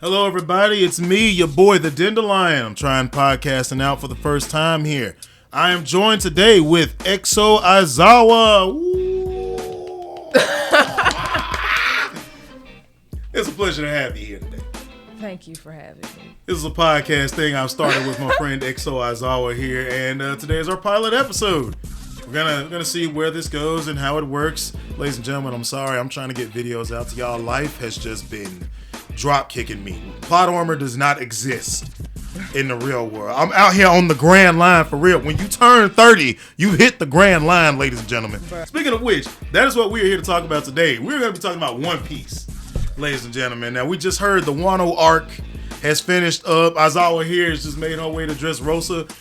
Hello, everybody. It's me, your boy, the Dandelion. I'm trying podcasting out for the first time here. I am joined today with XOAizawa. It's a pleasure to have you here today. Thank you for having me. This is a podcast thing I've started with my friend XOAizawa here, and today is our pilot episode. We're gonna see where this goes and how it works. Ladies and gentlemen, I'm sorry. I'm trying to get videos out to y'all. Life has just been drop kicking me. Plot armor does not exist in the real world. I'm out here on the grand line for real. When you turn 30, you hit the grand line, ladies and gentlemen. Speaking of which, that is what we're here to talk about today. We're going to be talking about One Piece, ladies and gentlemen. Now, we just heard the Wano arc has finished up. Aizawa here has just made her way to Dressrosa.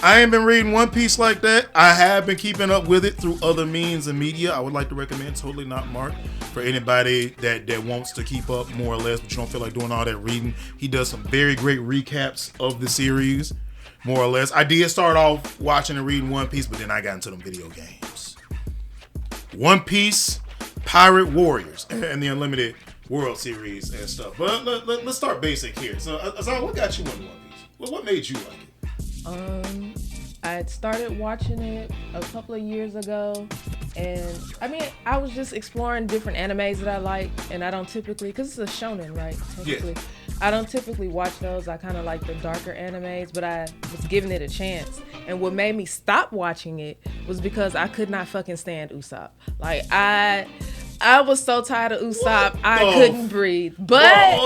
I ain't been reading One Piece like that. I have been keeping up with it through other means and media. I would like to recommend Totally Not Mark for anybody that wants to keep up more or less, but you don't feel like doing all that reading. He does some very great recaps of the series, more or less. I did start off watching and reading One Piece, but then I got into them video games. One Piece, Pirate Warriors, and the Unlimited World Series and stuff. But let's start basic here. So, Azar, what got you into One Piece? What made you like it? I had started watching it a couple of years ago, and I was just exploring different animes that I like, and I don't typically, because it's a shonen, right? Technically, yeah. I don't typically watch those. I kind of like the darker animes, but I was giving it a chance. And what made me stop watching it was because I could not fucking stand Usopp. Like, I was so tired of Usopp, I couldn't breathe. But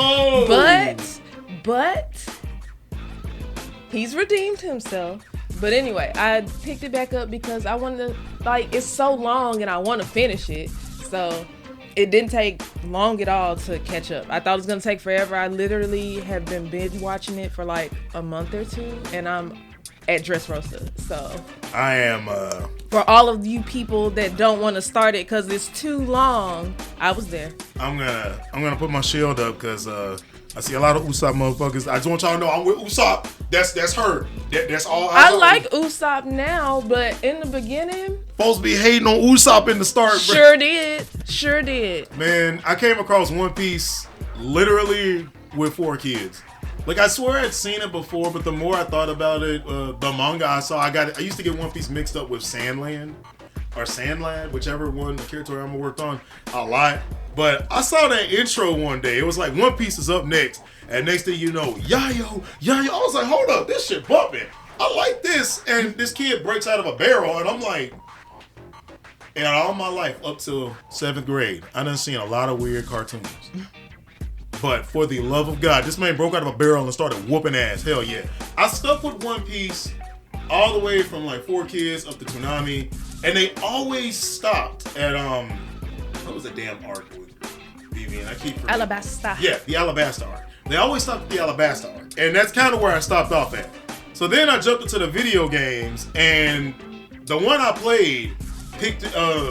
he's redeemed himself. But anyway, I picked it back up because I wanted to, it's so long and I want to finish it. So it didn't take long at all to catch up. I thought it was going to take forever. I literally have been binge watching it for like a month or two, and I'm at Dressrosa. So I am for all of you people that don't want to start it because it's too long, I was there. I'm gonna put my shield up because I see a lot of Usopp motherfuckers. I just want y'all to know I'm with Usopp. That's her. That's all. I like Usopp now, but in the beginning, supposed to be hating on Usopp in the start. Sure did. Man, I came across One Piece literally with 4 kids. Like, I swear I'd seen it before, but the more I thought about it, the manga I saw, I used to get One Piece mixed up with Sandland or Sandlad, whichever one the character I worked on a lot. But I saw that intro one day. It was like One Piece is up next, and next thing you know, Yayo. I was like, hold up, this shit bumping. I like this, and this kid breaks out of a barrel, and I'm like, and all my life up till 7th grade, I done seen a lot of weird cartoons. But for the love of God, this man broke out of a barrel and started whooping ass. Hell yeah. I stuck with One Piece all the way from like 4 Kids up to Toonami, and they always stopped at what was the damn arc with Vivian? I keep forgetting. Alabasta. Yeah, the Alabasta arc. They always stopped at the Alabasta arc, and that's kind of where I stopped off at. So then I jumped into the video games, and the one I played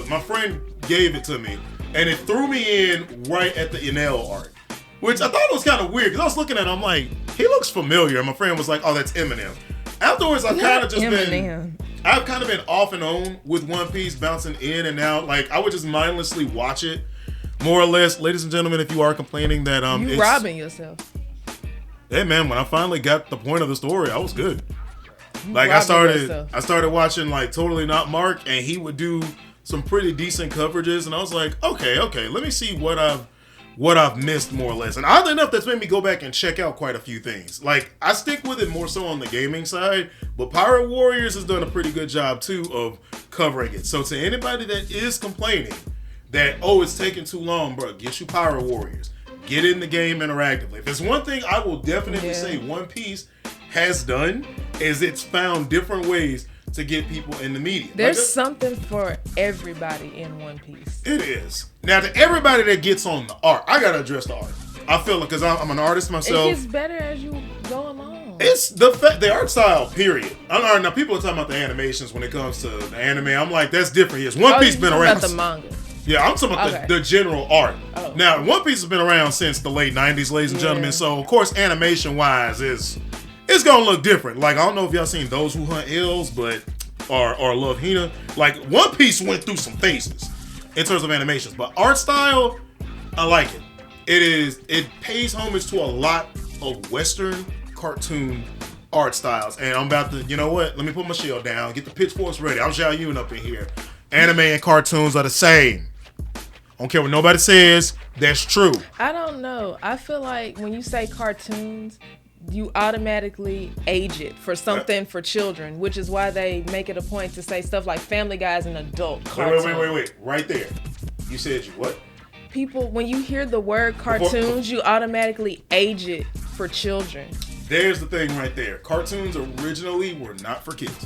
my friend gave it to me, and it threw me in right at the Enel arc, which I thought was kind of weird because I was looking at him, I'm like, he looks familiar. And my friend was like, oh, that's Eminem. Afterwards, I've kind of been off and on with One Piece, bouncing in and out. Like, I would just mindlessly watch it, more or less. Ladies and gentlemen, if you are complaining that you robbing yourself. Hey man, when I finally got the point of the story, I was good. Like, I started watching like Totally Not Mark, and he would do some pretty decent coverages, and I was like, okay, let me see what I've missed, more or less. And oddly enough, that's made me go back and check out quite a few things. Like, I stick with it more so on the gaming side, but Pirate Warriors has done a pretty good job too of covering it. So to anybody that is complaining that, oh, it's taking too long, bro, get you Pirate Warriors. Get in the game interactively. If there's one thing I will definitely say One Piece has done, is it's found different ways to get people in the media. There's something for everybody in One Piece. It is. Now, to everybody that gets on the art, I gotta address the art. I feel like, because I'm an artist myself. It gets better as you go along. It's the art style, period. Now, people are talking about the animations when it comes to the anime. I'm like, that's different. Yes, One Piece been around. About the manga. Yeah, I'm talking about the general art. Oh. Now, One Piece has been around since the late 90s, ladies and gentlemen. So, of course, animation-wise, it's gonna look different. Like, I don't know if y'all seen Those Who Hunt Hills, but or Love Hina. Like, One Piece went through some phases in terms of animations, but art style, I like it. It pays homage to a lot of Western cartoon art styles. And I'm about to, you know what? Let me put my shield down. Get the pitchforks ready. I'm Xiaoyun up in here. Anime and cartoons are the same. I don't care what nobody says. That's true. I don't know. I feel like when you say cartoons, you automatically age it for something for children, which is why they make it a point to say stuff like Family Guy is an adult cartoon. Wait. Right there. You said you what? People, when you hear the word cartoons, you automatically age it for children. There's the thing right there. Cartoons originally were not for kids.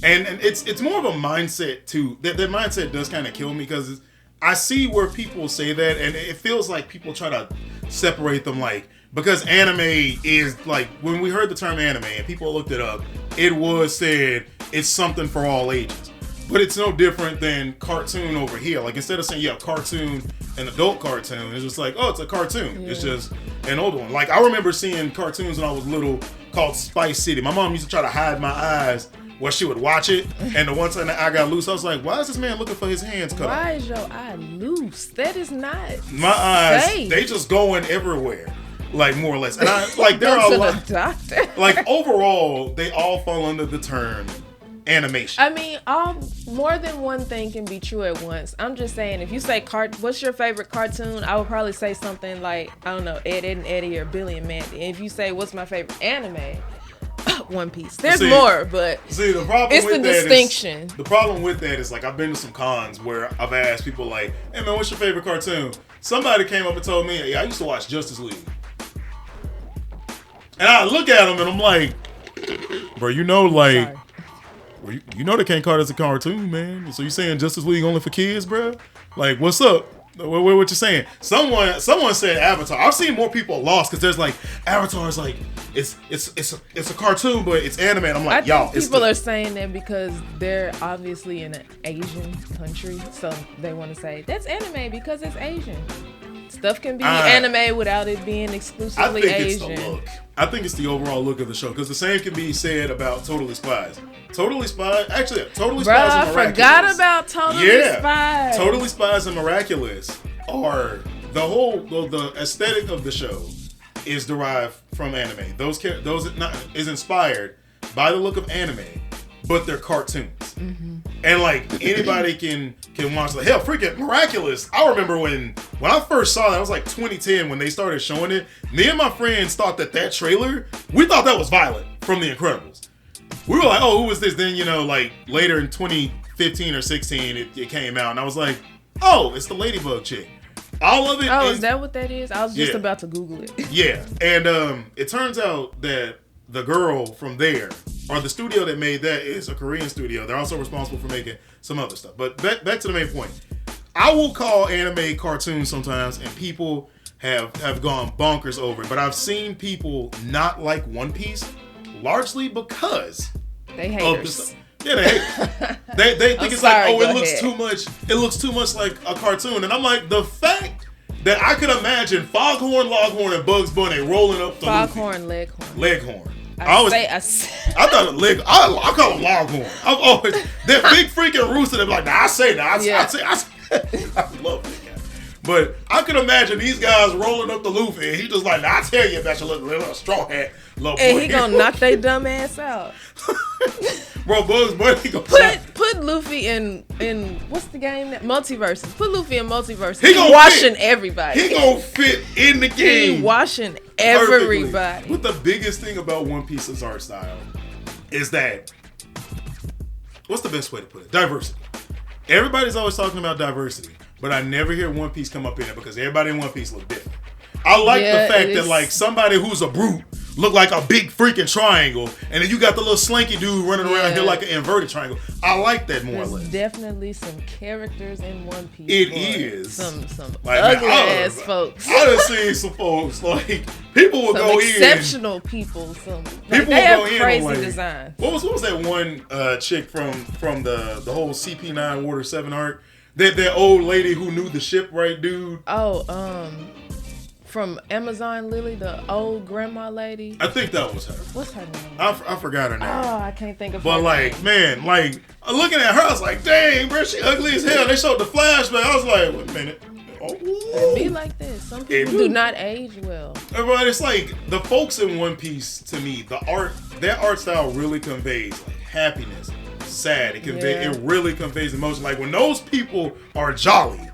And it's more of a mindset too. That mindset does kind of kill me because I see where people say that and it feels like people try to separate them like, because anime is like, when we heard the term anime and people looked it up, it was said it's something for all ages. But it's no different than cartoon over here. Like instead of saying, yeah, cartoon, an adult cartoon, it's just like, oh, it's a cartoon. Yeah. It's just an old one. Like I remember seeing cartoons when I was little called Spice City. My mom used to try to hide my eyes while she would watch it. And the one time that I got loose, I was like, why is this man looking for his hands cut off? Why is your eye loose? That is not my eyes, safe. They just going everywhere. Like more or less. And I like there are a lot. Like overall, they all fall under the term animation. I mean, more than one thing can be true at once. I'm just saying, if you say what's your favorite cartoon, I would probably say something like, I don't know, Ed, Edd and Eddie or Billy and Mandy. And if you say what's my favorite anime, One Piece. There's more, but the problem it's the distinction. The problem with that is like I've been to some cons where I've asked people like, hey man, what's your favorite cartoon? Somebody came up and told me, yeah, I used to watch Justice League. And I look at him and I'm like, bro, you know, like, you know they can't call this a cartoon, man. So you saying Justice League only for kids, bro? Like, what's up? What you saying? Someone said Avatar. I've seen more people lost because there's like Avatar is like it's a cartoon, but it's anime. And I'm like, y'all. People are saying that because they're obviously in an Asian country, so they want to say that's anime because it's Asian. Stuff can be anime without it being exclusively Asian. It's the look. I think it's the overall look of the show because the same can be said about Totally Spies. Totally Spies and Miraculous. I forgot about Totally Spies. Totally Spies and Miraculous are the aesthetic of the show is derived from anime. Those is inspired by the look of anime, but they're cartoons. Mm-hmm. And like anybody can watch the hell freaking Miraculous. I remember when I first saw that, it was like 2010 when they started showing it. Me and my friends thought that trailer, we thought that was Violet from The Incredibles. We were like, oh, who was this? Then, you know, like later in 2015 or 16, it came out and I was like, oh, it's the Ladybug chick. All of it. Oh, is that what that is? I was just about to Google it. Yeah. And it turns out that the girl from there, or the studio that made that, is a Korean studio. They're also responsible for making some other stuff. But back to the main point. I will call anime cartoons sometimes, and people have gone bonkers over it. But I've seen people not like One Piece, largely because they haters. Yeah, they hate. They think it's like, oh, it looks too much. It looks too much like a cartoon, and I'm like, the fact that I could imagine Foghorn Leghorn and Bugs Bunny rolling up the Foghorn Leghorn. Leghorn. I thought it leg. I call him Longhorn. I'm always that big freaking rooster. They're like, I say that. I love that guy. But I could imagine these guys rolling up the Luffy, and he just like, I tell you about your little straw hat, little boy. And he gonna knock they dumb ass out. Bro, Bugs Bunny gonna put Luffy in what's the game that Multiverses. Put Luffy in Multiverses. He washing everybody. He gonna fit in the game. He washing everybody. But the biggest thing about One Piece's art style is that, what's the best way to put it? Diversity. Everybody's always talking about diversity, but I never hear One Piece come up in it because everybody in One Piece look different. I like the fact that like somebody who's a brute look like a big freaking triangle, and then you got the little slinky dude running around here like an inverted triangle. I like that more or less. Definitely some characters in One Piece. It is some like, ugly ass folks. I done seen some folks like people will go in. Exceptional people. They have crazy designs. What was that one chick from the whole CP9 Water 7 arc? That old lady who knew the shipwright dude. Oh, from Amazon Lily, the old grandma lady. I think that was her. What's her name? I forgot her name. Oh, I can't think of her name. But like, man, like looking at her, I was like, dang, bro, she ugly as hell. They showed the flashback. I was like, wait a minute. It be like this. Some people do not age well. But it's like the folks in One Piece, to me, their art style really conveys like happiness, sad. It really conveys emotion. Like when those people are jolly,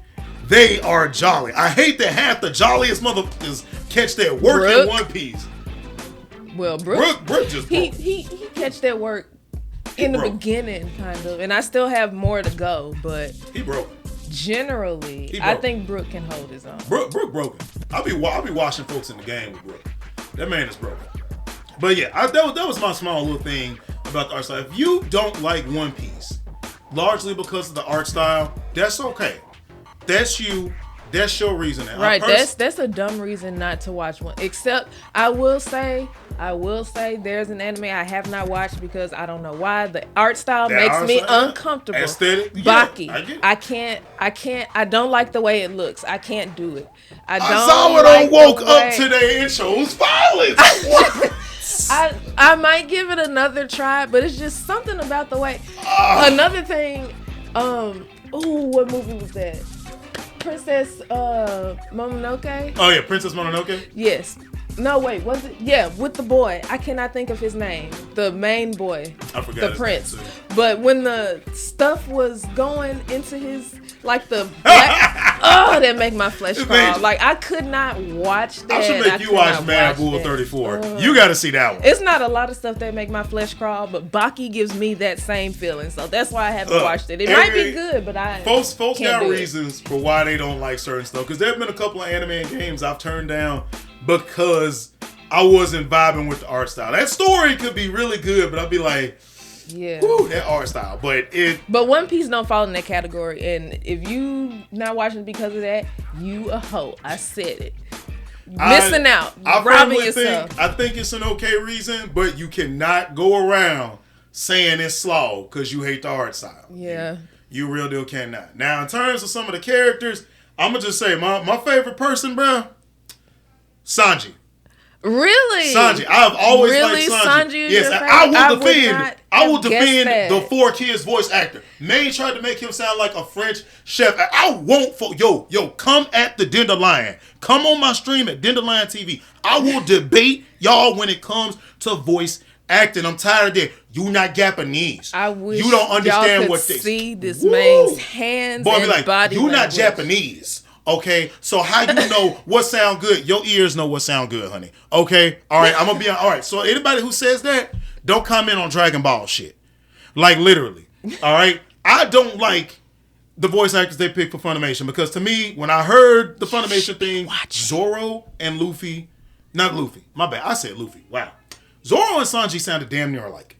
they are jolly. I hate that half the jolliest motherfuckers catch their work in One Piece. Well, Brook just broke. he catch that work in the beginning, kind of, and I still have more to go, but he broke. Generally, I think Brook can hold his own. Brook broken. I'll be watching folks in the game with Brook. That man is broken. But yeah, that was my small little thing about the art style. If you don't like One Piece, largely because of the art style, that's okay. That's you. That's your reasoning. Right. That's a dumb reason not to watch one. Except I will say there's an anime I have not watched because I don't know why. The art style makes me uncomfortable. Aesthetic. Baki. Yeah, I can't. I don't like the way it looks. I can't do it. Aizawa woke up today and chose violence. I might give it another try, but it's just something about the way. Another thing. What movie was that? Princess Mononoke. Oh yeah, Princess Mononoke. Yes. No, wait, was it? Yeah, with the boy. I cannot think of his name. The main boy. I forgot. The prince. But when the stuff was going into his, like the black, that make my flesh crawl. Like I could not watch that. I should make you watch Mad Bull 34. You got to see that one. It's not a lot of stuff that make my flesh crawl, but Baki gives me that same feeling. So that's why I haven't watched it. It might be good, but folks got reasons for why they don't like certain stuff. Because there have been a couple of anime and games I've turned down because I wasn't vibing with the art style. That story could be really good, but I'd be like, yeah, whoo, that art style. But One Piece don't fall in that category. And if you not watching because of that, you a hoe. I said it. Missing out. Robbing yourself. I think it's an okay reason, but you cannot go around saying it's slow because you hate the art style. Yeah. You real deal cannot. Now, in terms of some of the characters, I'm going to just say my favorite person, bro, Sanji. Really? Sanji. I've always liked Sanji. Yes, I will defend the 4Kids voice actor. Maine tried to make him sound like a French chef. I won't come at the Dandelion. Come on my stream at Dandelion TV. I will debate y'all when it comes to voice acting. I'm tired of that. You not Japanese. I wish you don't understand y'all could what they see this man's hands and body you not language. Japanese. Okay, so how you know what sound good? Your ears know what sound good, honey. Okay, all right, I'm gonna be all right. So anybody who says that, don't comment on Dragon Ball shit. Like literally, all right. I don't like the voice actors they pick for Funimation because to me, when I heard the Funimation thing, Zoro and Luffy, not Luffy, my bad, I said Luffy. Wow, Zoro and Sanji sounded damn near alike.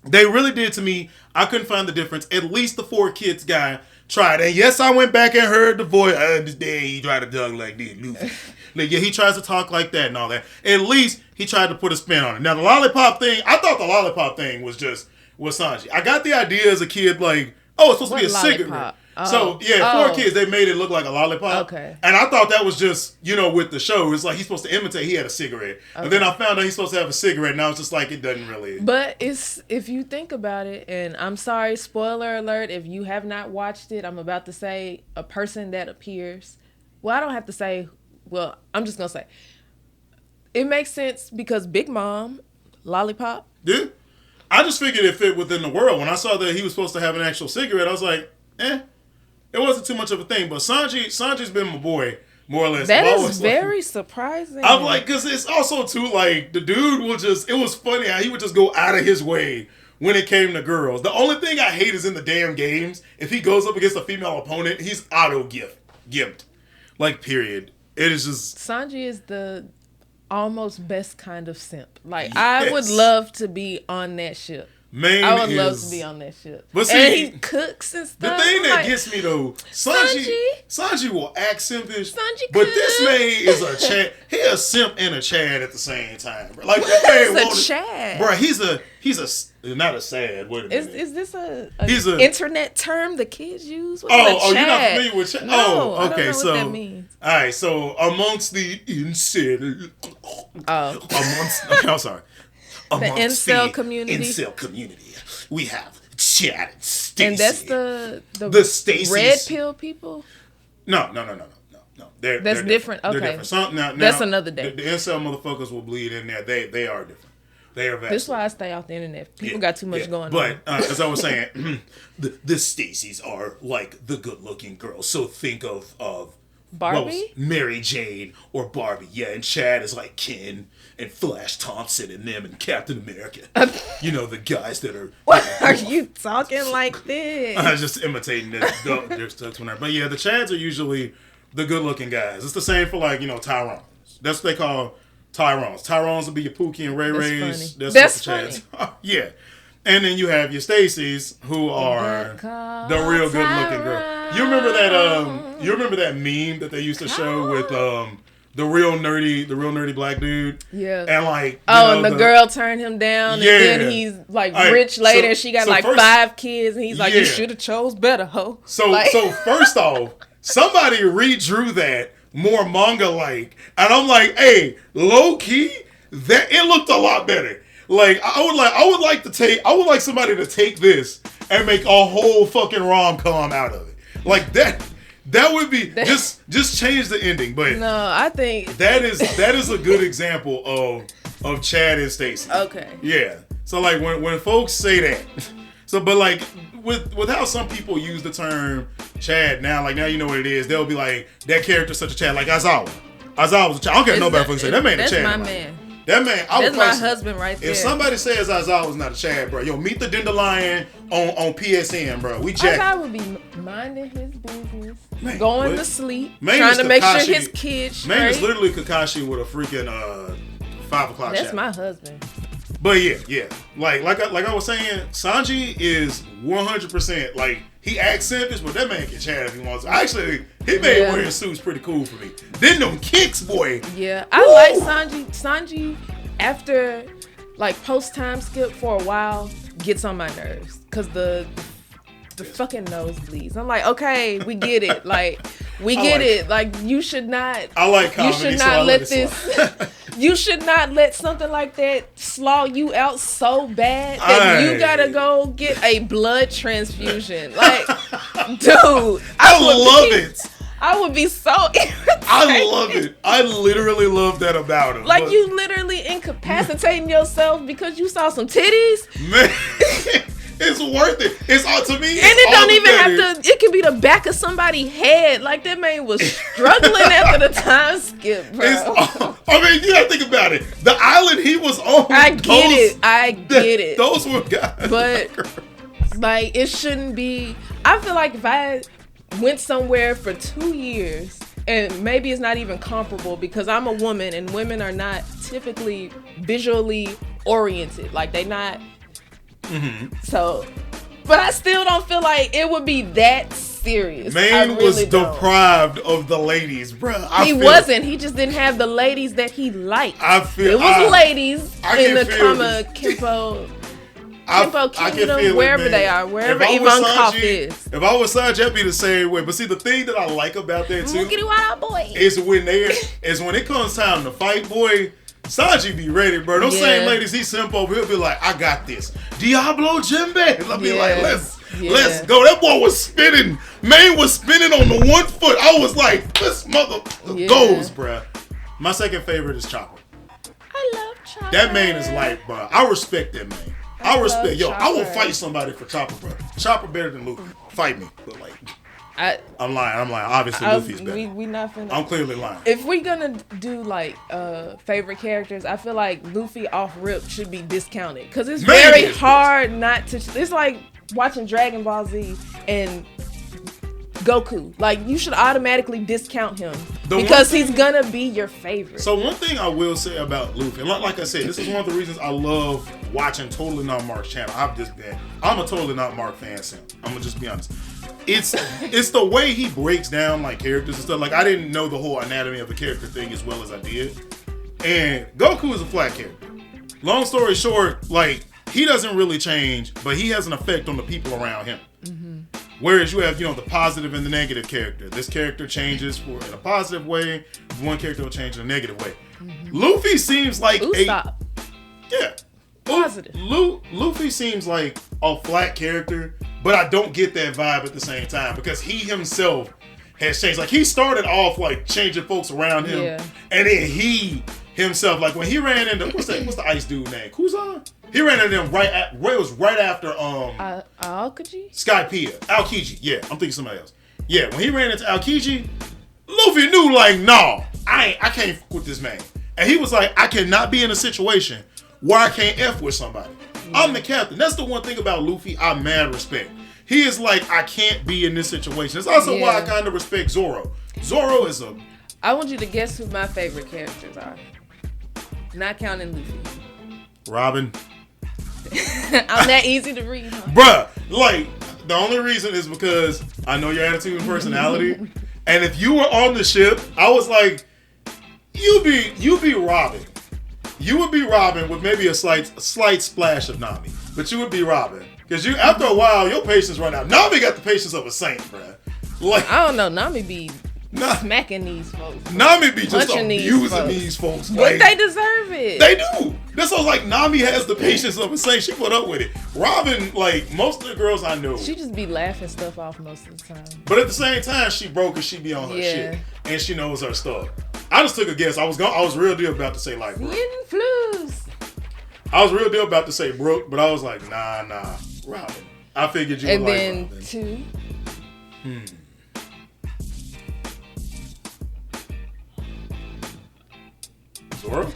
They really did to me. I couldn't find the difference. At least the 4Kids guy tried. And yes, I went back and heard the voice. I understand he tried to talk like this, Luffy. Like, yeah, he tries to talk like that and all that. At least he tried to put a spin on it. Now, the lollipop thing, I thought the lollipop thing was Sanji. I got the idea as a kid, like, it's supposed to be a cigarette. So, 4Kids, they made it look like a lollipop. Okay. And I thought that was just, with the show. It's like he's supposed to imitate he had a cigarette. Okay. And then I found out he's supposed to have a cigarette, and I was just like, it doesn't really. But if you think about it, and I'm sorry, spoiler alert, if you have not watched it, I'm about to say a person that appears. Well, I don't have to say, I'm just going to say. It makes sense because Big Mom, lollipop. Yeah. I just figured it fit within the world. When I saw that he was supposed to have an actual cigarette, I was like, it wasn't too much of a thing, but Sanji's been my boy, more or less. That is very surprising. I'm like, because it's also, too, like, the dude it was funny how he would just go out of his way when it came to girls. The only thing I hate is in the damn games, if he goes up against a female opponent, he's gimped. Like, period. It is just... Sanji is the almost best kind of simp. Like, yes. I would love to be on that ship. I would love to be on that ship. But see, and he cooks and stuff. The thing that gets me though, Sanji will act simpish, but this man is a Chad. He a simp and a Chad at the same time. Bro. Like what is a Chad? Bro, he's a not a sad. Wait a minute. Is this a internet term the kids use? You're not familiar with Chad? No, okay, I don't know what that means. All right, so amongst the incel, I'm sorry. The incel community, we have Chad and Stacy. And that's the Stacy's. Red pill people? No. No, that's different. Okay, they're different. Now, that's another day. The incel motherfuckers will bleed in there. They are different. They are vast. This is why I stay off the internet. People got too much going on. But as I was saying, the Stacys are like the good-looking girls. So think of Barbie, Mary Jane, or Barbie. Yeah, and Chad is like Ken and Flash Thompson and them and Captain America. You know, the guys that are. What are you talking like this? I was just imitating their stuff. But yeah, the Chads are usually the good-looking guys. It's the same for like Tyrones. That's what they call Tyrones. Tyrones will be your Pookie and Ray Rays. That's funny. Yeah. And then you have your Stacys, who are the real good-looking girl. You remember that meme that they used to show with the real nerdy black dude? Yeah. And like and the girl turned him down, and then he's like rich later, and she got like 5 kids, and he's like, you should have chose better, ho. So first off, somebody redrew that more manga-like, and I'm like, hey, low key, that it looked a lot better. Like I would like somebody to take this and make a whole fucking rom-com out of it. Like that would be just change the ending. But no, I think that is a good example of Chad and Stacey. Okay. Yeah. So like when folks say that, but like with how some people use the term Chad now, like now you know what it is. They'll be like, that character's such a Chad, like Aizawa. Aizawa's a Chad. I don't care if nobody fucking say that man a Chad. That's my man. That man, that's my husband right there. If somebody says Aizawa's not a Chad, bro, yo, meet the Dandelion on PSN, bro. We jack. Aizawa would be minding his business, man, going to sleep, man trying to make sure his kids straight. Man is literally Kakashi with a freaking 5 o'clock. That's shadow. my husband. But yeah, like I was saying, Sanji is 100% like he acts selfish, but that man can chat if he wants. Actually, he made wearing suits pretty cool for me. Then them kicks, boy. Yeah, I like Sanji. Sanji, after like post time skip for a while, gets on my nerves because the fucking nosebleeds. I'm like, okay, we get it. Like, we get it. Like, you should not. I like comedy, you should not let this. You should not let something like that slaw you out so bad that you gotta go get a blood transfusion. Like, dude, I love it. I would be so irritated. I love it. I literally love that about him. Like, you literally incapacitating yourself because you saw some titties. Man, it's worth it. It's all to me. And it don't even have to. It can be the back of somebody's head. Like, that man was struggling after the time skip, bro. I mean, you gotta think about it. The island he was on. I get it. Those were guys. But like, it shouldn't be. I feel like if I went somewhere for 2 years, and maybe it's not even comparable because I'm a woman and women are not typically visually oriented. Like, they not. Mm-hmm. So, but I still don't feel like it would be that serious. Man was deprived of the ladies, bro. He wasn't. He just didn't have the ladies that he liked. I feel it was ladies in the Kempo Kingdom, wherever they are, wherever Ivankov is. If I was Sanji, I'd be the same way. But see, the thing that I like about that too is when it comes time to fight, boy. Sanji be ready, bro. Those same ladies he simp over, he'll be like, I got this. Diablo Jimbe. I'll be like, let's go. That boy was spinning. Man was spinning on the 1 foot. I was like, this mother goes, bro. My second favorite is Chopper. I love Chopper. That man is like, bro, I respect that man. I respect, I will fight somebody for Chopper, bro. Chopper better than Luffy. Fight me. But like, I'm lying. Obviously, Luffy's better. We not finna. I'm clearly lying. If we gonna do like favorite characters, I feel like Luffy off rip should be discounted because it's very hard not to. It's like watching Dragon Ball Z and Goku. Like, you should automatically discount him because he's gonna be your favorite. So one thing I will say about Luffy, and like I said, this is one of the reasons I love watching Totally Not Mark's channel. I'm a Totally Not Mark fan simp. I'm gonna just be honest. It's the way he breaks down like characters and stuff. Like, I didn't know the whole anatomy of the character thing as well as I did. And Goku is a flat character. Long story short, like, he doesn't really change, but he has an effect on the people around him. Mm-hmm. Whereas you have, the positive and the negative character. This character changes in a positive way. One character will change in a negative way. Mm-hmm. Luffy seems like positive. Luffy seems like a flat character, but I don't get that vibe at the same time because he himself has changed. Like, he started off like changing folks around him, and then he himself, like when he ran into what's the ice dude name? Kuzan? He ran into them it was right after Aokiji? Skypiea. Aokiji. Yeah, I'm thinking somebody else. Yeah, when he ran into Aokiji, Luffy knew like, no, I can't fuck with this man. And he was like, I cannot be in a situation where I can't F with somebody. I'm the captain. That's the one thing about Luffy I mad respect. He is like, I can't be in this situation. It's also why I kind of respect Zoro. Zoro is a... I want you to guess who my favorite characters are. Not counting Luffy. Robin. I'm that easy to read. Huh? Bruh, like, the only reason is because I know your attitude and personality. And if you were on the ship, I was like, you'd be Robin. You would be Robin with maybe a slight splash of Nami. But you would be Robin. Because you, after a while, your patience run out. Nami got the patience of a saint, bruh. Like, I don't know. Nami be smacking these folks. Nami be just abusing these folks. But they deserve it. They do. This was like, Nami has the patience of a saint. She put up with it. Robin, like, most of the girls I know, she just be laughing stuff off most of the time. But at the same time, she broke and she be on her shit. And she knows her stuff. I just took a guess. I was real deal about to say, like, Brooke. I was real deal about to say Brooke, but I was like, nah, Robin. I figured you would like Robin. And then 2.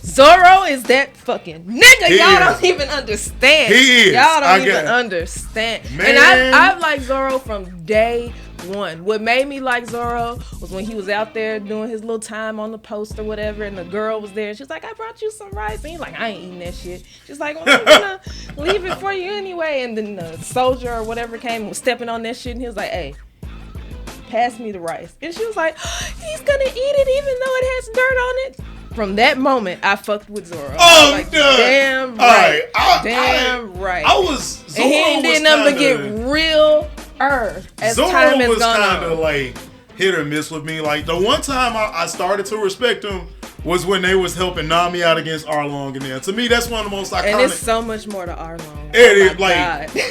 Zoro is that fucking nigga. Y'all don't even understand. He is. Y'all don't even understand. Man. And I've liked Zoro from day one. What made me like Zoro was when he was out there doing his little time on the post or whatever, and the girl was there. She's like, I brought you some rice. And he's like, I ain't eating that shit. She's like, well, I'm gonna leave it for you anyway. And then the soldier or whatever came and was stepping on that shit, and he was like, hey, pass me the rice. And she was like, he's gonna eat it even though it has dirt on it. From that moment, I fucked with Zoro. Oh, like, damn right. Right. I was, Zoro and he ain't did nothing but get real as Zoro time has was gone kind on. of like hit or miss with me. Like, the one time I started to respect him was when they was helping Nami out against Arlong, and then to me that's one of the most iconic. And it's so much more to Arlong. It is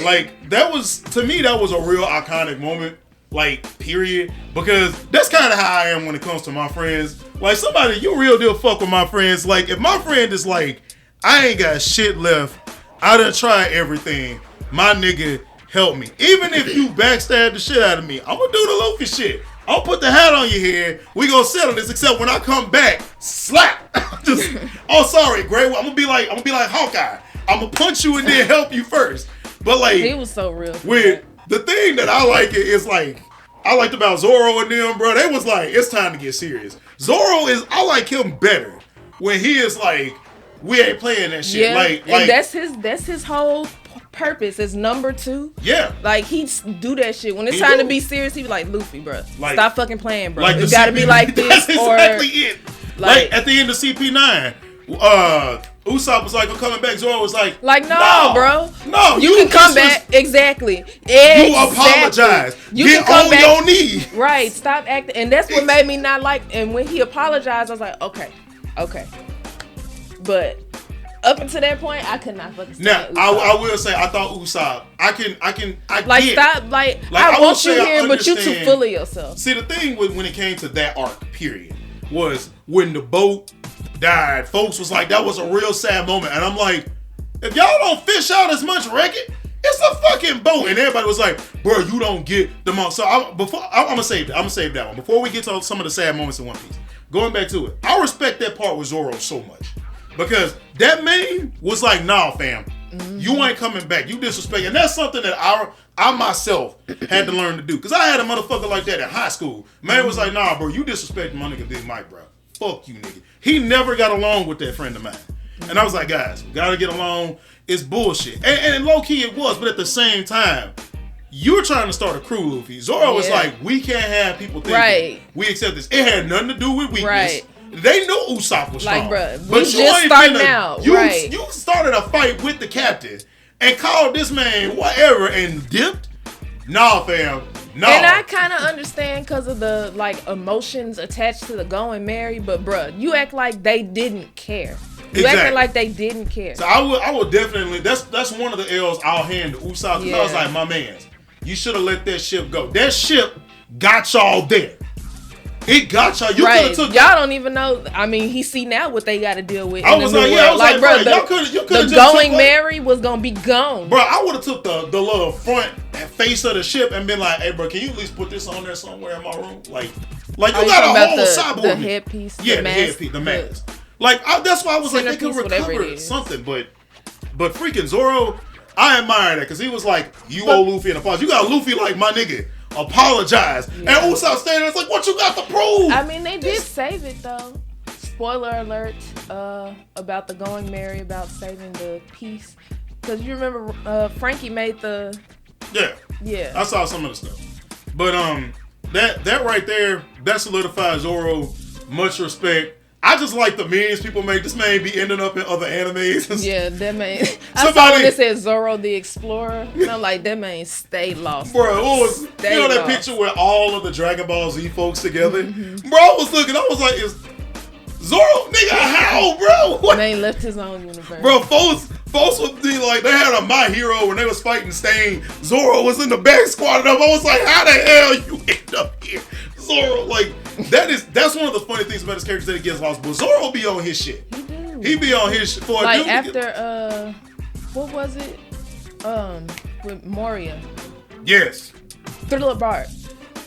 like that was, to me, that was a real iconic moment. Like, period. Because that's kind of how I am when it comes to my friends. Like, somebody, you real deal fuck with my friends. Like, if my friend is like, I ain't got shit left, I done tried everything, my nigga, help me. Even if you backstab the shit out of me, I'm gonna do the Luffy shit. I'll put the hat on your head. We gonna settle this. Except when I come back, slap. Just, oh, sorry, Gray. I'm gonna be like Hawkeye. I'm gonna punch you and then help you first. But like, he was so real. With the thing that I like is like, I liked about Zoro and them, bro. They was like, it's time to get serious. Zoro is, I like him better when he is like, we ain't playing that shit. Yeah, like that's his whole purpose is number 2. Yeah. Like, he do that shit. When it's time to be serious, he be like, Luffy, bro. Like, stop fucking playing, bro. Like, it gotta be like this. That's exactly it. Like, at the end of CP9, Usopp was like, I'm coming back. Zoro was like, no, bro. No, you can come back. Exactly. You apologize. You Get can come on back. your knee. Right. Stop acting. And that's what made me not like. And when he apologized, I was like, okay. But up until that point, I could not fucking stand Now, I will say, I thought Usopp. I like, get. stop. Like I want you here, but you too full of yourself. See, the thing when it came to that arc, period, was when the boat died. Folks was like, that was a real sad moment, and I'm like, if y'all don't fish out as much wreckage, it's a fucking boat. And everybody was like, bro, you don't get the most. So I'm gonna save that one before we get to some of the sad moments in One Piece. Going back to it, I respect that part with Zoro so much. Because that man was like, nah, fam, you ain't coming back. You disrespect. And that's something that I myself had to learn to do. Because I had a motherfucker like that in high school. Man was like, nah, bro, you disrespect my nigga Big Mike, bro. Fuck you, nigga. He never got along with that friend of mine. And I was like, guys, we gotta get along. It's bullshit. And low-key it was, but at the same time, you were trying to start a crew, Luffy. Zoro was like, we can't have people thinking we accept this. It had nothing to do with weakness. Right. They knew Usopp was strong. Like, bro, we just starting out. You started a fight with the captain and called this man whatever and dipped? Nah, fam. No. And I kind of understand because of the, like, emotions attached to the going married, but, bruh, you act like they didn't care. You acting like they didn't care. So I will definitely, that's one of the L's I'll hand to Usopp. I was like, my man, you should have let that ship go. That ship got y'all there. It got y'all. You could right. have took. Y'all don't even know. I mean, he see now what they got to deal with. I was like, yeah, I was like, bro, y'all could have the just going took, Mary was gonna be gone. Bro, I would have took the little front face of the ship and been like, hey, bro, can you at least put this on there somewhere in my room? Like you got a whole cyborg. The headpiece. Yeah, the headpiece, the mask. Like that's why I was like, they could recover something, but freaking Zoro, I admire that because he was like, you owe Luffy an apology. You got Luffy like, my nigga, apologize. Yeah. And Usopp standing there, it's like, what you got to prove? I mean, they did save it though. Spoiler alert about the going Mary, about saving the piece. Because you remember Frankie made the... Yeah. I saw some of the stuff. But that right there, that solidifies Zoro. Much respect. I just like the memes people make. This man be ending up in other animes. Yeah, that man. I saw when it said Zoro the Explorer, and I'm like, that man stay lost. Bro, you know that picture with all of the Dragon Ball Z folks together? Mm-hmm. Bro, I was looking, I was like, is Zoro, nigga, how, bro? What? Man left his own universe. Bro, folks would be like, they had a My Hero when they was fighting Stain. Zoro was in the back squatting up. I was like, how the hell you end up here? Zoro, like, that's one of the funny things about his character that he gets lost. But Zoro be on his shit. He do. He be on his shit. For like, a dude after, what was it? With Moria. Yes. Thriller Bark.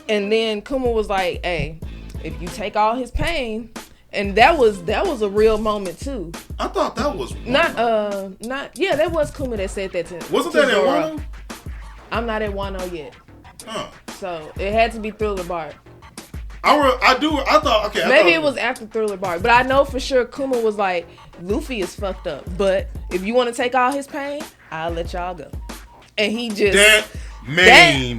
And then Kuma was like, hey, if you take all his pain... And that was a real moment too. I thought that was that was Kuma that said that to Wasn't that at Wano? I'm not at Wano yet. So it had to be Thriller Bark. I thought okay. Maybe it was after Thriller Bark, but I know for sure Kuma was like, Luffy is fucked up, but if you want to take all his pain, I'll let y'all go. And he just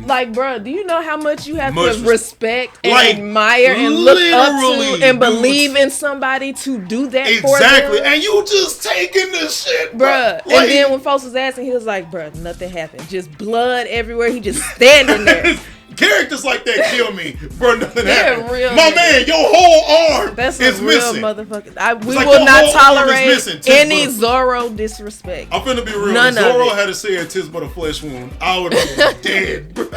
like, bro, do you know how much you have to respect and admire and look up to and believe in somebody to do that for them? Exactly, and you just taking this shit, bro. Like, and then when folks was asking, he was like, bro, nothing happened. Just blood everywhere. He just standing there. Characters like that kill me, bro. Nothing happened. Real My man, your whole arm is real missing. Motherfucker. We will not tolerate any Zoro disrespect. I'm finna be real. If Zoro had to say a tis but a flesh wound, I would have been dead, bro.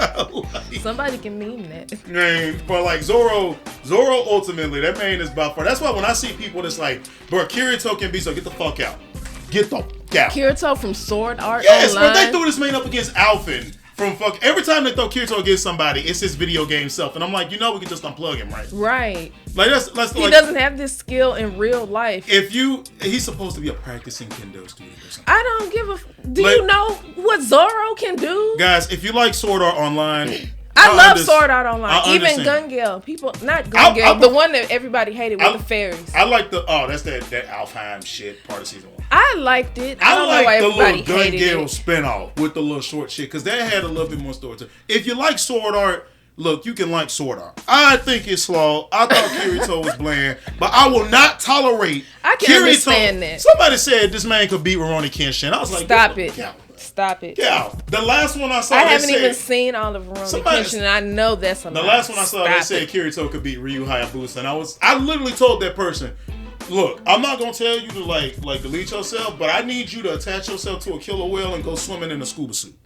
Like, somebody can meme that. Man, but like Zoro ultimately, that man is by far. That's why when I see people that's like, bro, Kirito can be so, get the fuck out. Get the fuck out. Kirito from Sword Art Yes, Online. but they threw this man up against Alphen. Every time they throw Kirito against somebody, it's his video game self, and I'm like, we can just unplug him, right? Right. Like he doesn't have this skill in real life. He's supposed to be a practicing kendo student or something. I don't give a. Do you know what Zoro can do, guys? If you like Sword Art Online. I love Sword Art Online. Even Gun Gale. People, not Gun Gale, the one that everybody hated with the fairies. I like that's that Alfheim shit part of season 1. I liked it. I don't know why everybody hated it. I like the little Gun Gale spinoff with the little short shit because that had a little bit more story to it. If you like Sword Art, look, you can like Sword Art. I think it's slow. I thought Kirito was bland, but I will not tolerate I can understand that. Somebody said this man could beat Rurouni Kenshin. I was like, Stop it. Yeah. The last one I saw, I haven't even seen all of Rurouni Kenshin, and I know that's a lot. The last one I saw, they said Kirito could beat Ryu Hayabusa, and I literally told that person, look, I'm not gonna tell you to like delete yourself, but I need you to attach yourself to a killer whale and go swimming in a scuba suit.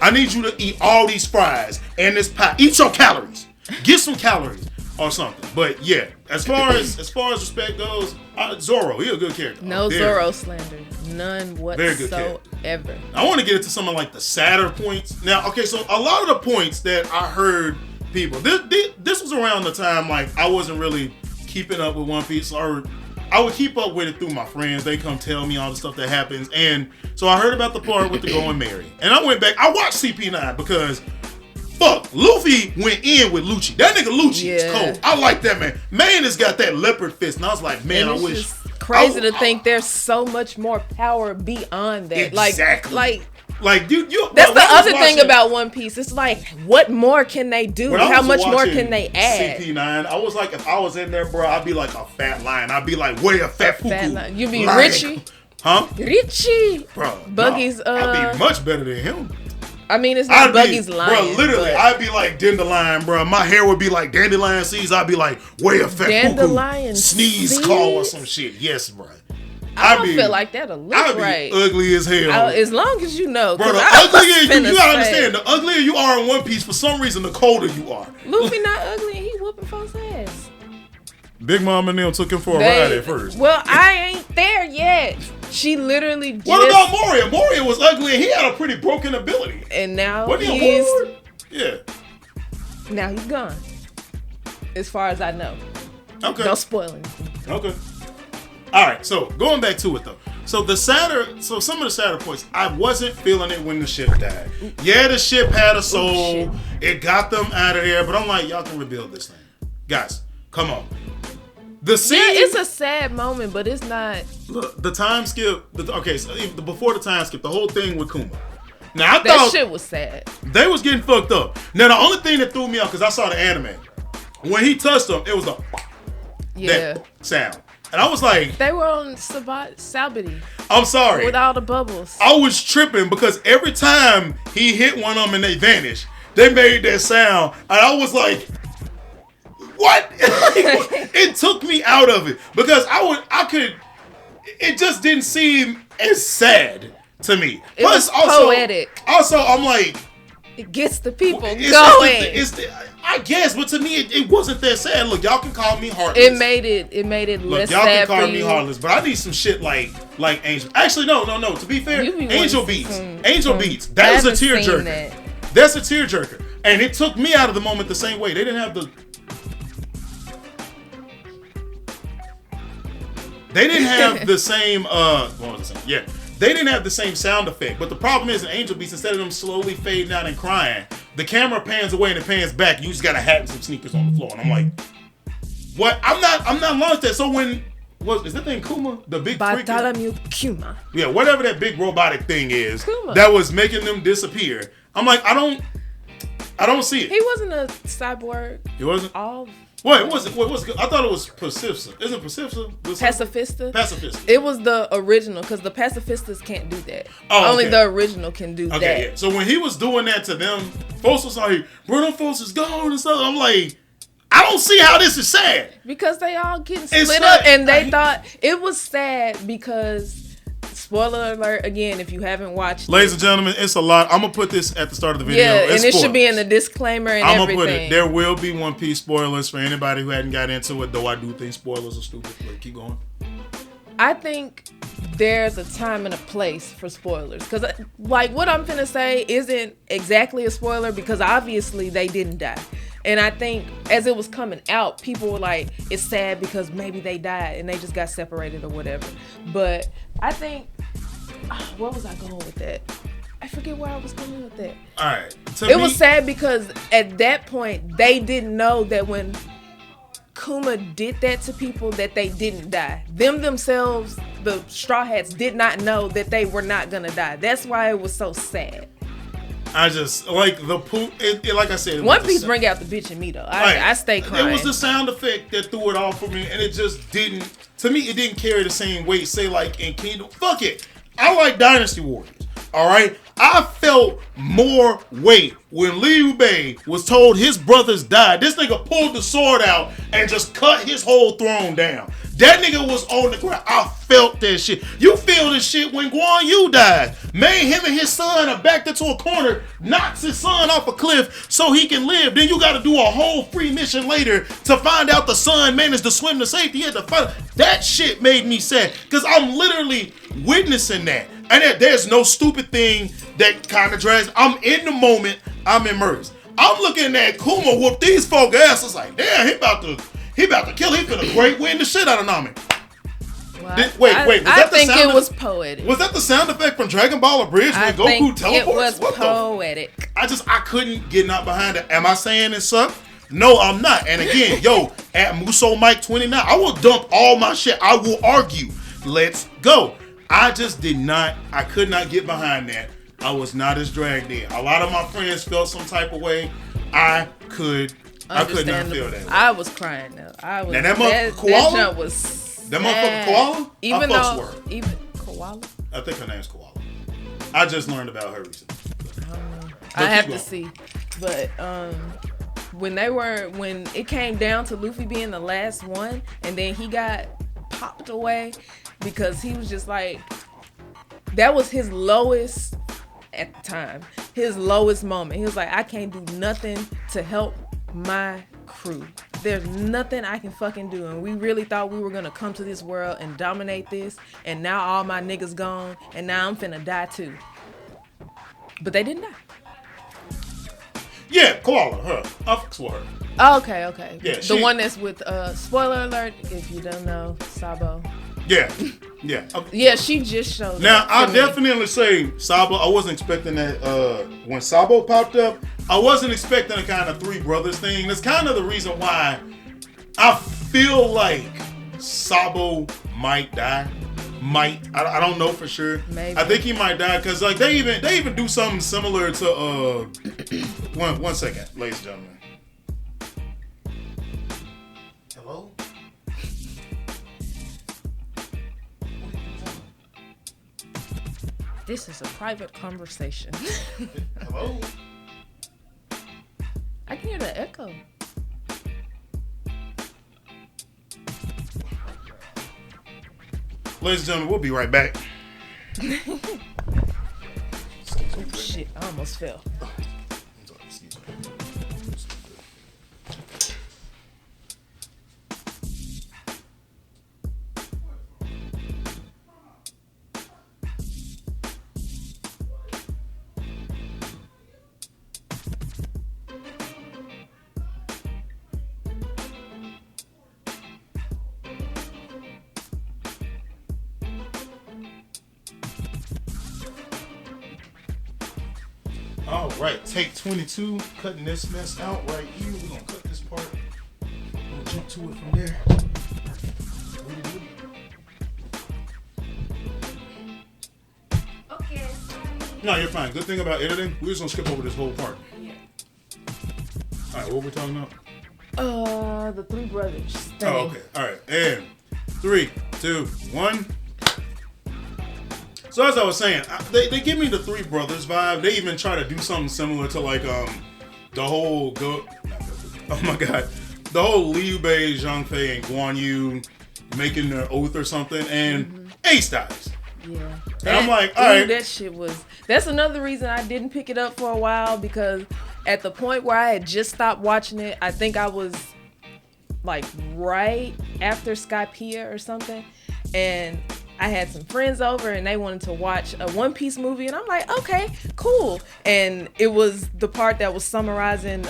I need you to eat all these fries and this pie. Eat your calories. Get some calories or something. But yeah, as far as respect goes, Zoro, he's a good character. No Zoro slander, none whatsoever. I want to get into some of like the sadder points. Now, okay, so a lot of the points that I heard people. This was around the time like I wasn't really keeping up with One Piece, or I would keep up with it through my friends. They come tell me all the stuff that happens, and so I heard about the part with the going Mary, and I went back. I watched CP9 because. Fuck, Luffy went in with Lucci. That nigga Lucci is cold. I like that man. Man has got that leopard fist, and I was like, man, I wish. Crazy to think there's so much more power beyond that. Exactly. Like you. That's the other thing about One Piece. It's like, what more can they do? How much more can they add? CP9. I was like, if I was in there, bro, I'd be like a fat lion. I'd be like, way a fat fuku. You'd be Richie. Huh? Richie. Bro. Buggy's. I'd be much better than him. I mean, it's not Buggy's lion. Bro, literally, I'd be like Dandelion, bro. My hair would be like dandelion seeds. I'd be like, way a fat dandelion sneeze call or some shit. Yes, bro. I don't feel like that'll look right. I'd be ugly as hell. As long as you know. Bro, the uglier you gotta understand, the uglier you are in One Piece, for some reason, the colder you are. Luffy not ugly and he whooping whooping folks' ass. Big Mom and them took him for a ride at first. Well, I ain't there yet. She literally just... What about Moria? Moria was ugly and he had a pretty broken ability. And now Wasn't he a warlord? Yeah. Now he's gone. As far as I know. Okay. Don't spoil anything. Okay. All right. So going back to it though. So some of the sadder points, I wasn't feeling it when the ship died. Yeah, the ship had a soul. It got them out of there, but I'm like, y'all can rebuild this thing, guys. Come on. The scene. Yeah, it's a sad moment, but it's not. Look, the time skip. So before the time skip, the whole thing with Kuma. Now I that thought shit was sad. They was getting fucked up. Now the only thing that threw me off, because I saw the anime, when he touched them, it was that sound. And I was like... They were on Sabity. I'm sorry. With all the bubbles. I was tripping because every time he hit one of them and they vanished, they made that sound. And I was like, what? It took me out of it. Because it just didn't seem as sad to me. It was poetic. Also, I'm like... It gets the people going. I guess, but to me, it wasn't that sad. Look, y'all can call me heartless. It made it less sad. Y'all can call me heartless, but I need some shit like Angel. Actually, no. To be fair, Angel Beats. Angel Beats. That was a tearjerker. That's a tearjerker, and it took me out of the moment the same way. They didn't have the. They didn't have the same. What was it? Yeah. They didn't have the same sound effect, but the problem is in Angel Beats, instead of them slowly fading out and crying, the camera pans away and it pans back. You just got a hat and some sneakers on the floor, and I'm like, "What? I'm not launched that." So is that thing Kuma, the big Bartholomew Kuma? Yeah, whatever that big robotic thing is Kuma. That was making them disappear. I'm like, I don't see it. He wasn't a cyborg. He wasn't. What was it? I thought it was Pacifista. Isn't Pacifista? Pacifista? Pacifista. It was the original, because the Pacifistas can't do that. Oh, Only the original can do that. Yeah. So when he was doing that to them, folks was like, bro, them folks is gone and stuff. I'm like, I don't see how this is sad. Because they all getting split up, and they thought it was sad because... Spoiler alert again if you haven't watched Ladies and gentlemen, it's a lot. I'm going to put this at the start of the video. Yeah, and it should be in the disclaimer and everything. I'm going to put it. There will be One Piece spoilers for anybody who hadn't got into it, though I do think spoilers are stupid. But keep going. I think there's a time and a place for spoilers. Because, like, what I'm finna say isn't exactly a spoiler because obviously they didn't die. And I think as it was coming out, people were like, it's sad because maybe they died and they just got separated or whatever. But I think, where was I going with that? I forget where I was going with that. All right. It was sad because at that point, they didn't know that when Kuma did that to people that they didn't die. Themselves, the Straw Hats, did not know that they were not going to die. That's why it was so sad. I just like the poop. Like I said, One Piece bring out the bitch in me though. I stay crying. It was the sound effect that threw it off for me, and it just didn't. To me, it didn't carry the same weight. Say like in Kingdom. Fuck it. I like Dynasty Warriors. All right. I felt more weight when Liu Bei was told his brothers died. This nigga pulled the sword out and just cut his whole throne down. That nigga was on the ground. I felt that shit. You feel this shit when Guan Yu died. Made him and his son are backed into a corner, knocks his son off a cliff so he can live. Then you got to do a whole free mission later to find out the son managed to swim to safety. He had to fight. That shit made me sad because I'm literally witnessing that. And there's no stupid thing that kind of drags. I'm in the moment. I'm immersed. I'm looking at Kuma whoop these folk asses like, damn, he about to kill. He finna great win the shit out of Nami. Well, wait. I think it was poetic. Was that the sound effect from Dragon Ball Abridged when Goku teleports? It was poetic. I couldn't get out behind it. Am I saying it sucked? No, I'm not. And again, at Muso Mike 29, I will dump all my shit. I will argue. Let's go. I could not get behind that. I was not as dragged in. A lot of my friends felt some type of way. I could not feel that way. I was crying though. Now that motherfucker Koala? That jump was sad. That motherfucker Koala? Even Koala? I think her name's Koala. I just learned about her recently. I have to see. But when it came down to Luffy being the last one and then he got popped away because he was just like, that was his lowest at the time, his lowest moment. He was like, I can't do nothing to help my crew. there's nothing I can fucking do. And we really thought we were gonna come to this world and dominate this. And now all my niggas gone. And now I'm finna die too. But they didn't die. Yeah, Koala, her. I fucks with her. Oh, okay. Yeah, the one that's with, spoiler alert, if you don't know, Sabo. Yeah. Yeah, she just showed now, up. I'll definitely say Sabo. I wasn't expecting that when Sabo popped up. I wasn't expecting a kind of three brothers thing. That's kind of the reason why I feel like Sabo might die. I don't know for sure. Maybe. I think he might die because like they even do something similar to one second, ladies and gentlemen. Hello? This is a private conversation. Hello? I can hear the echo. Ladies and gentlemen, we'll be right back. Oh, shit, I almost fell. Excuse me. All right, take 22, cutting this mess out right here. We're gonna cut this part. We'll jump to it from there. Okay. No, you're fine. Good thing about editing, we're just gonna skip over this whole part. Yeah. All right, what were we talking about? The three brothers thing. Oh, okay. All right, and 3, 2, 1. So as I was saying, they give me the Three Brothers vibe. They even try to do something similar to like the whole the whole Liu Bei, Zhang Fei, and Guan Yu making their oath or something, and Ace dies. Yeah. And I'm like, all right. That shit was. That's another reason I didn't pick it up for a while, because at the point where I had just stopped watching it, I think I was like right after Skypiea or something, and I had some friends over and they wanted to watch a One Piece movie, and I'm like, okay, cool. And it was the part that was summarizing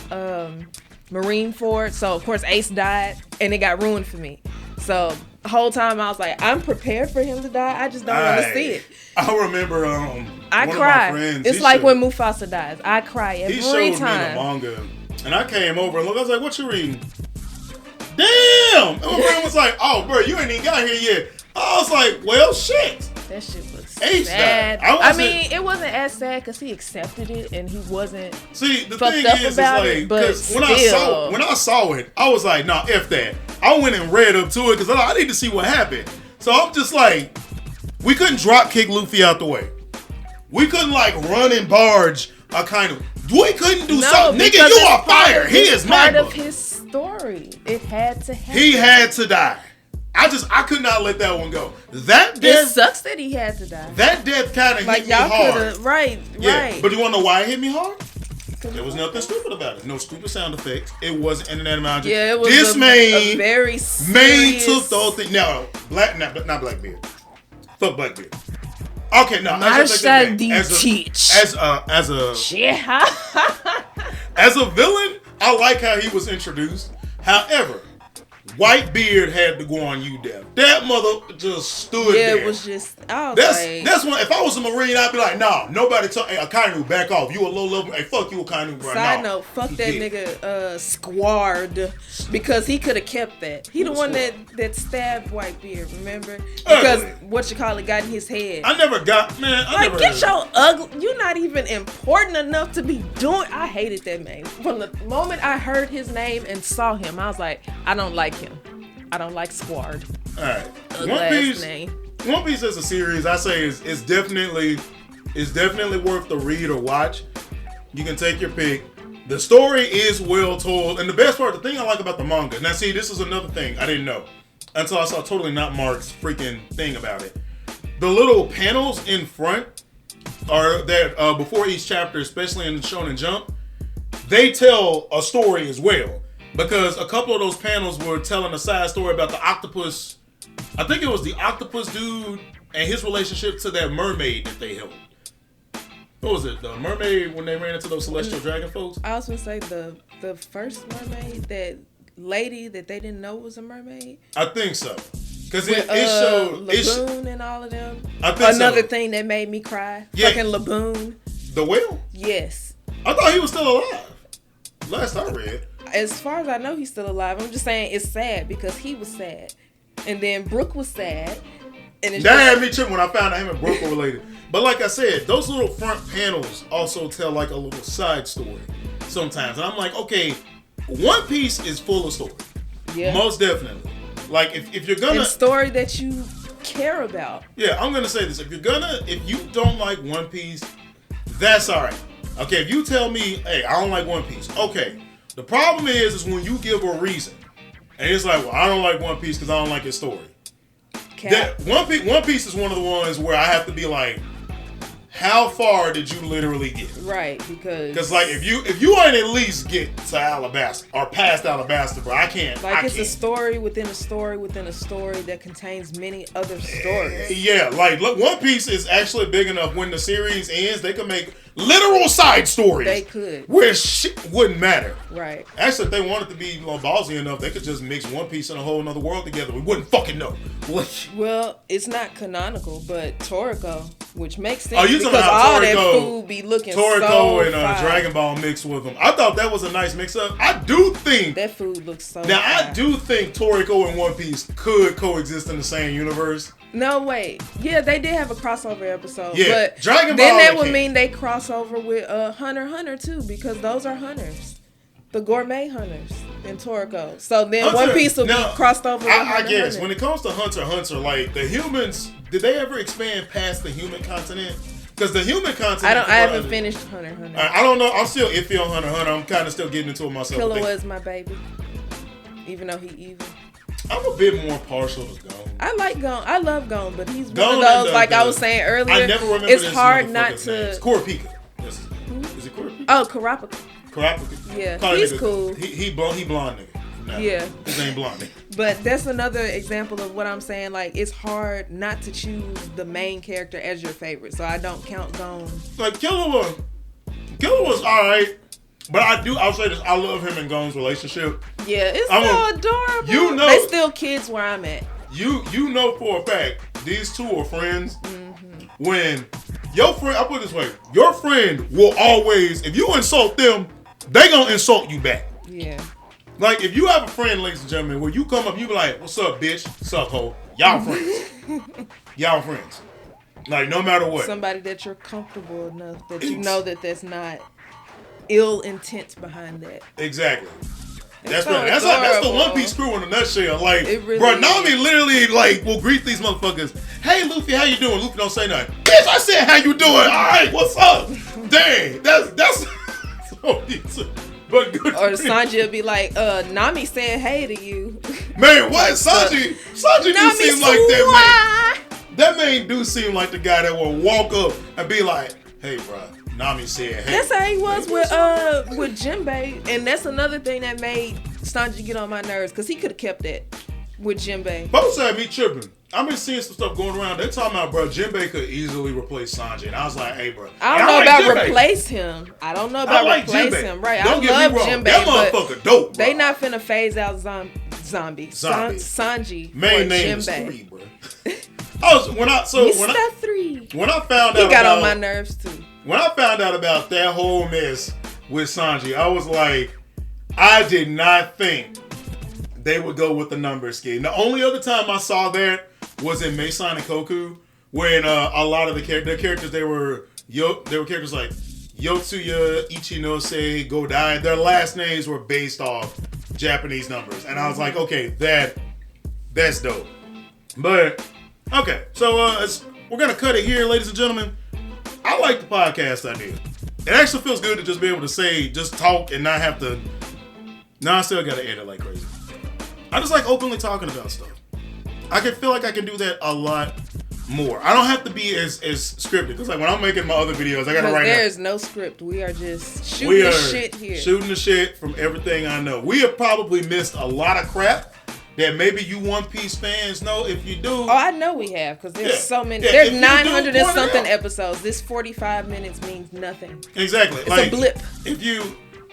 Marineford. So of course Ace died and it got ruined for me. So the whole time I was like, I'm prepared for him to die. I just don't want to see it. I remember I one cry. of my friends, it's like when Mufasa dies. I cry every time. He showed me the manga, and I came over and looked. I was like, "What you reading?" Damn! And my friend was like, "Oh, bro, you ain't even got here yet." I was like, "Well, shit." That shit was Ace sad. died. I mean, it wasn't as sad because he accepted it and he wasn't. See, the fucked thing up is about like, it, but when I saw it, I was like, "Nah, f that." I went and read up to it because I need to see what happened. So I'm just like, we couldn't drop kick Luffy out the way. We couldn't like run and barge a kind of. We couldn't do something. Nigga, you are fire. He is part Magma. of his story. It had to happen. He had to die. I could not let that one go. That It death, sucks that he had to die. that death kind of Like hit me y'all hard. could have, right? But you want to know why it hit me hard? There was nothing stupid about it. No stupid sound effects. It wasn't an animated. Yeah, it was this a very May serious. took the whole thing. No, not Blackbeard. Fuck Blackbeard. Okay, no. As a villain, I like how he was introduced. However, Whitebeard had to go on you death. That mother just stood there. Yeah, it was just. That's when if I was a Marine, I'd be like, nah, nobody tell hey, Akainu, back off. You a low level. Hey, fuck you, Akainu, bro. Side note, fuck that nigga Squard, because he could have kept that. He the one that stabbed Whitebeard, remember? Because got in his head. I never got get your ugly. You're not even important enough to be doing. I hated that man. From the moment I heard his name and saw him, I was like, I don't like him. I don't like Squard. All right, One Piece as a series, I say is definitely worth the read or watch. You can take your pick. The story is well told, and the best part, the thing I like about the manga. Now, see, this is another thing I didn't know until I saw Totally Not Mark's freaking thing about it. The little panels in front are that before each chapter, especially in the Shonen Jump, they tell a story as well. because a couple of those panels were telling a side story about the octopus. I think it was the octopus dude and his relationship to that mermaid that they helped. What was it? The mermaid when they ran into those celestial dragon folks? I was gonna say the first mermaid, that lady that they didn't know was a mermaid. I think so. Because it showed Laboon and all of them. I think another thing that made me cry. Yeah. Fucking Laboon. The whale? Yes. I thought he was still alive. Last I read. As far as I know, he's still alive. I'm just saying it's sad because he was sad. And then Brooke was sad. And that had me tripping when I found out him and Brooke were related. But like I said, those little front panels also tell like a little side story sometimes. And I'm like, okay, One Piece is full of story. Yeah. Most definitely. Like if you're gonna... And story that you care about. Yeah, I'm gonna say this. If you don't like One Piece, that's alright. Okay, if you tell me, hey, I don't like One Piece. Okay. The problem is when you give a reason. And it's like, well, I don't like One Piece because I don't like its story. One Piece is one of the ones where I have to be like, how far did you literally get? Right, because like if you ain't at least get to Alabasta or past Alabasta, bro, I can't. Like it's a story within a story within a story that contains many other stories. Yeah, like look, One Piece is actually big enough. When the series ends, they could make literal side stories. They could, where shit wouldn't matter. Right. Actually, if they wanted to be ballsy enough, they could just mix One Piece and a whole other world together. We wouldn't fucking know. Well, it's not canonical, but Toriko, which makes sense. Oh, you because all that food be looking Toriko so and Dragon Ball mixed with them. I thought that was a nice mix-up. I do think that food looks so now fire. I do think Toriko and One Piece could coexist in the same universe. No, wait. Yeah, they did have a crossover episode. Yeah, but Dragon Ball. Then that would mean they cross over with Hunter x Hunter too, because those are hunters, the gourmet hunters in Toriko. So then One Piece will be crossed over with Hunter I guess Hunter. when it comes to Hunter x Hunter, like the humans, did they ever expand past the human continent? Because the human continent... I haven't finished Hunter x Hunter. I don't know. I'm still iffy on Hunter x Hunter. I'm kind of still getting into it myself. Killua is my baby, even though he evil. I'm a bit more partial to Gon. I like Gon. I love Gon, but he's one of those, like I was saying earlier, I never remember it's this hard not to... It's Kurapika. Is it Kurapika? Oh, Kurapika. Kurapika. Yeah, he's cool. He blonde nigga. No, yeah. His name blonde nigga. But that's another example of what I'm saying. Like, it's hard not to choose the main character as your favorite. So I don't count Gon. Like, Killua was alright. But I'll say this, I love him and Gon's relationship. Yeah, it's so adorable. You know, they still kids where I'm at. You know for a fact, these two are friends. Mm-hmm. When your friend, I'll put it this way, your friend will always, if you insult them, they gonna insult you back. Yeah. Like, if you have a friend, ladies and gentlemen, where you come up, you be like, what's up, bitch? What's up, ho? Y'all friends. Y'all friends. Like, no matter what. Somebody that you're comfortable enough that you know that that's not ill intent behind that. Exactly. That's the One Piece crew in a nutshell. Like, really bro, Nami literally like will greet these motherfuckers. Hey, Luffy, how you doing? Luffy don't say nothing. Bitch, I said how you doing. All right, what's up? Dang, that's so decent. But good. Or Sanji will be like, Nami said hey to you. Man, what? Sanji do seem like that man. That man do seem like the guy that will walk up and be like, hey, bro. Nami said, hey. That's how he was with Jinbei, and that's another thing that made Sanji get on my nerves, because he could have kept that with Jinbei. Both had me tripping. I've been seeing some stuff going around. They're talking about, bro, Jinbei could easily replace Sanji, and I was like, hey, bro. I don't know about replace him. I don't know about replace him. Right? I love Jinbei, that motherfucker dope. Bro. They not finna phase out Sanji. Main name is Jinbei. 3, bro. When I found out, he got on my nerves too. When I found out about that whole mess with Sanji, I was like, I did not think they would go with the numbers scheme. The only other time I saw that was in Mason and Koku, when a lot of the characters they were characters like Yotsuya, Ichinose, Godai. Their last names were based off Japanese numbers, and I was like, okay, that's dope. But okay, so we're gonna cut it here, ladies and gentlemen. I like the podcast idea. It actually feels good to just be able to just talk and not have to. Now I still gotta edit like crazy. I just like openly talking about stuff. I can feel like I can do that a lot more. I don't have to be as scripted. Because like when I'm making my other videos, I gotta write. There's no script. We are just shooting the shit here. Shooting the shit from everything I know. We have probably missed a lot of crap that maybe you One Piece fans know. If you do, oh, I know we have because there's so many. There's 900 and something episodes. This 45 minutes means nothing. Exactly. It's like a blip.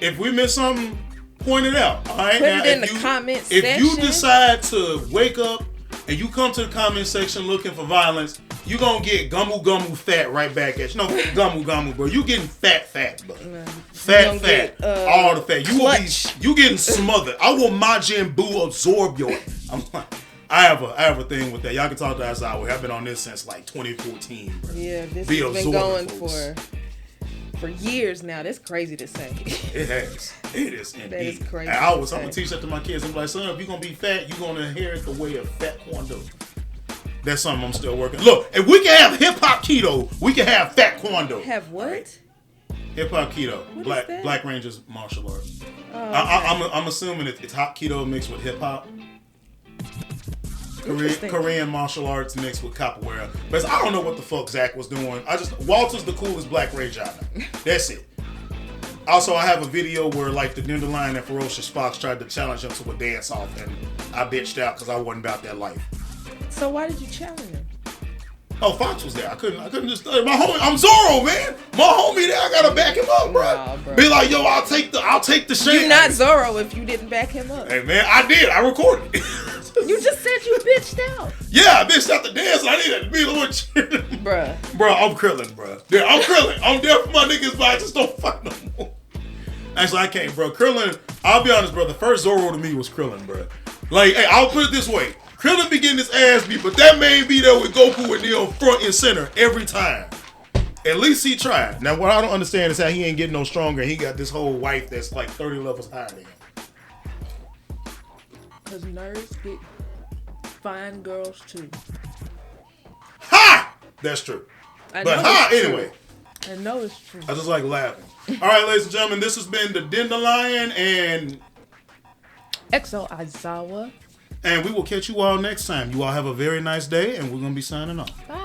If we miss something, point it out. All right. Put it in the comment section. If you decide to wake up and you come to the comment section looking for violence, you gonna get gummu fat right back at you. No, gummu, bro. You getting fat, bro. Fat. All the fat. You getting smothered. I will Majin Buu absorb your. I have a thing with that. Y'all can talk to Aizawa. I've been on this since like 2014. Bro. Yeah, this has been going for years now. That's crazy to say. It has. It is indeed. That is crazy. I'm gonna teach that to my kids. I'm like, son, if you're gonna be fat, you're gonna inherit the way of fat Kwando. That's something I'm still working. Look, if we can have hip hop keto, we can have fat Kwando. Have what? Right? Hip hop keto. What Black Rangers martial arts. Oh, okay. I'm assuming it's hot keto mixed with hip hop. Korean martial arts mixed with capoeira. But I don't know what the fuck Zach was doing. Walter's the coolest Black Ranger I know. That's it. Also, I have a video where like the Dandelion and Ferocious Fox tried to challenge him to a dance off, and I bitched out because I wasn't about that life. So why did you challenge him? Oh, Fox was there. I couldn't just my homie. I'm Zorro, man. My homie there. I gotta back him up, bro. Nah, bro. Be like, yo, I'll take the shit. You're not Zorro if you didn't back him up. Hey, man, I did. I recorded it. You just said you bitched out. Yeah, I bitched out the dance. I needed to be the one cheering. Bruh. Bro, I'm Krillin, bro. Yeah, I'm Krillin. I'm there for my niggas, but I just don't fight no more. Actually, I can't, bro. Krillin, I'll be honest, bro. The first Zorro to me was Krillin, bro. Like, hey, I'll put it this way. Krillin be getting his ass beat, but that man be there with Goku and them front and center every time. At least he tried. Now, what I don't understand is how he ain't getting no stronger. He got this whole wife that's like 30 levels higher than him. Because nerds get fine girls too. Ha! That's true. Anyway. I know it's true. I just like laughing. All right, ladies and gentlemen, this has been the Dandelion and XOAizawa. And we will catch you all next time. You all have a very nice day, and we're going to be signing off. Bye.